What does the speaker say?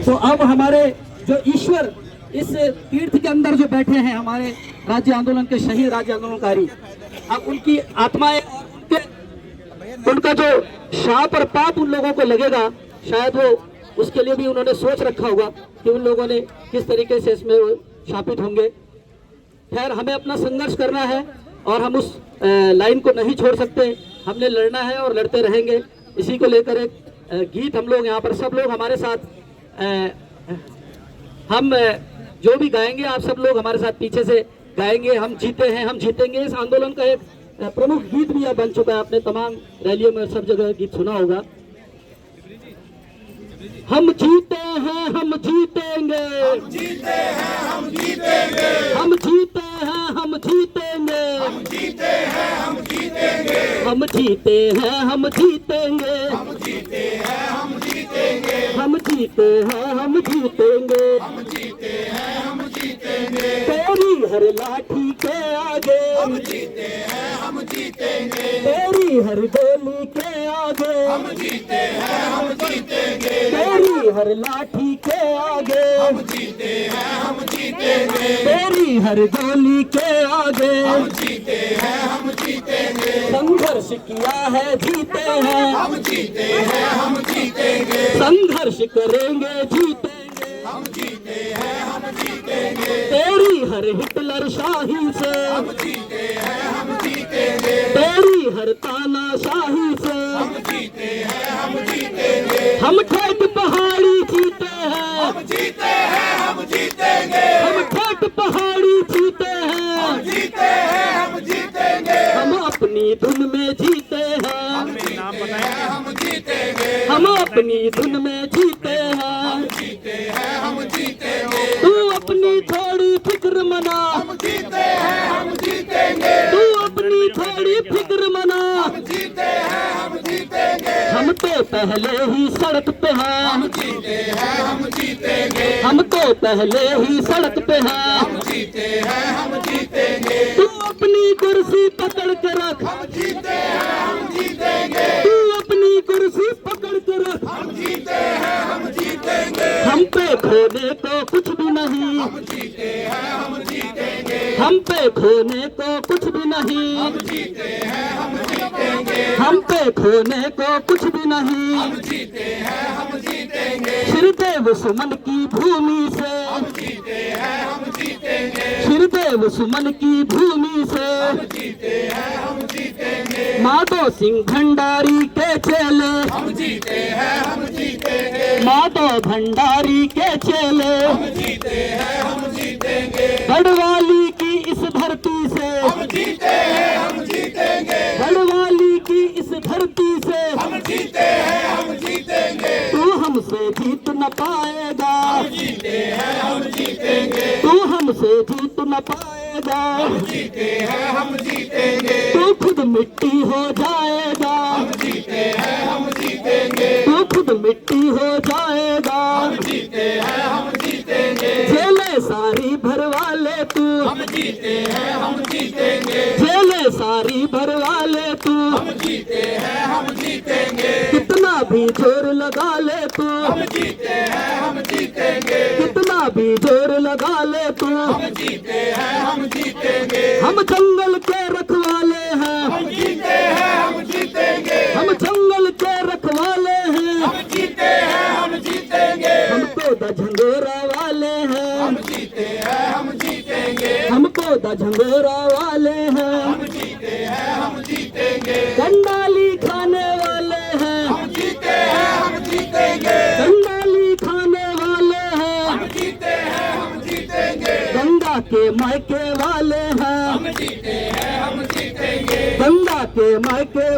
तो अब हमारे जो ईश्वर इस तीर्थ के अंदर जो बैठे हैं, हमारे राज्य आंदोलन के शहीद राज्य आंदोलनकारी, अब उनकी आत्माएं और उनका जो शाप और पाप उन लोगों को लगेगा, शायद वो उसके लिए भी उन्होंने सोच रखा होगा कि उन लोगों ने किस तरीके से इसमें शापित होंगे। खैर, हमें अपना संघर्ष करना है और हम उस लाइन को नहीं छोड़ सकते। हमने लड़ना है और लड़ते रहेंगे। इसी को लेकर एक गीत हम लोग यहाँ पर सब लोग हमारे साथ हम जो भी गाएंगे, आप सब लोग हमारे साथ पीछे से गाएंगे। हम जीते हैं, हम जीतेंगे। इस आंदोलन का एक प्रमुख गीत भी अब बन चुका है। आपने तमाम रैलियों में सब जगह गीत सुना होगा। हम जीते हैं, हम जीतेंगे, हम जीते हैं, हम जीतेंगे, हम जीते हैं, हम जीतेंगे, हम जीते हैं, हम जीतेंगे, हम जीते हैं, हम जीतेंगे, हम जीते हैं, हम जीतेंगे, हम जीते हैं, हम जीतेंगे, हम जीते हैं, हम जीतेंगे, तेरी हर लाठी के आगे, हम जीते हैं, हम जीतेंगे, तेरी हर गोली के आगे, हम जीते हैं, हम जीतेंगे, तेरी हर लाठी के आगे, हम जीते हैं, हम जीतेंगे, तेरी हर गोली के आगे, हम जीते हैं, हम जीतेंगे, संघर्ष किया है, जीते हैं, हम जीते हैं, हम जीतेंगे, संघर्ष करेंगे, जीतेंगे, हम जीते हैं, हम जीतेंगे, तेरी हर हिटलर शाही से, हम जीते हैं, हम जीतेंगे, तेरी हर तानाशाही से, हम जीते हैं, हम जीतेंगे, हम ठेठ पहाड़ी जीते हैं, हम जीते हैं, हम जीतेंगे, हम ठेठ पहाड़ी जीते हैं, हम जीते हैं, हम जीतेंगे, हम अपनी धुन में जीते हैं, हम जीतेंगे, हम अपनी धुन में जीते हैं, जीते हैं, हम जीतेंगे, तू अपनी थोड़ी फिक्र मना, हम जीते हैं, हम जीतेंगे, तू अपनी थोड़ी फिक्र मना, हम जीते हैं, हम जीतेंगे, हम तो पहले ही सड़क पे हैं, हम जीते हैं, हम जीतेंगे, हम तो पहले ही सड़क पे हैं, हम जीते हैं, हम जीतेंगे, तू अपनी कुर्सी पकड़ के रख, हम जीते हैं, हम जीतेंगे, तू अपनी कुर्सी पकड़ के रख, हम जीते हैं, हम जीतेंगे, हम पे खोने को कुछ भी नहीं, हम जीते हैं, हम जीतेंगे, हम पे खोने को कुछ भी नहीं, हम जीते हैं, हम जीतेंगे, हम पे खोने को कुछ भी नहीं, हम जीते हैं, हम जीतेंगे, श्रीदेव सुमन की भूमि से, हम जीते हैं, हम जीतेंगे, श्रीदेव सुमन की भूमि से, जीते हैं, हम जीतेंगे, माधो सिंह भंडारी के चेले, हम जीते हैं, हम जीतेंगे, माधव भंडारी के चेले, हम जीते हैं, हम जीतेंगे, गढ़वाली की इस धरती से, हम जीते हैं, हम जीतेंगे, गढ़वाली की इस धरती से, हम जीते हैं, हम जीतेंगे, तू हमसे जीत न पाएगा, हम जीते हैं, हम जीतेंगे, तू हमसे जीत न पाएगा, हम जीते हैं, हम जीतेंगे, तू खुद मिट्टी हो जाएगा, हम जीते हैं, हम जीतेंगे, तू खुद मिट्टी हो जाएगा, हम जीते हैं, हम जीतेंगे, जेले सारी भरवा ले तू, हम जीते हैं, हम जीतेंगे, जेले सारी भरवा ले तू, हम जीते हैं, हम जीतेंगे, कितना भी जोर लगा ले तू, हम जीते हैं, हम जीतेंगे, कितना भी जोर लगा ले तू, हम जीते हैं, हम जीतेंगे, हम जंगल के रखवाले हैं, हम जीते हैं, हम जीतेंगे, हम जंगल के रखवाले हैं, हम जीते हैं, हम जीतेंगे, हमको द झंगोरा वाले हैं, हम जीते हैं, हम जीतेंगे, हमको द झंगोरा वाले हैं, हम जीते हैं, हम जीतेंगे, कंडाली खाने वाले हैं, हम जीते हैं, हम जीतेंगे, कंडाली खाने वाले हैं, हम जीते हैं, हम जीतेंगे, गंगा के मायके वाले हैं, हम जीते हैं, हम जीतेंगे, गंगा के मायके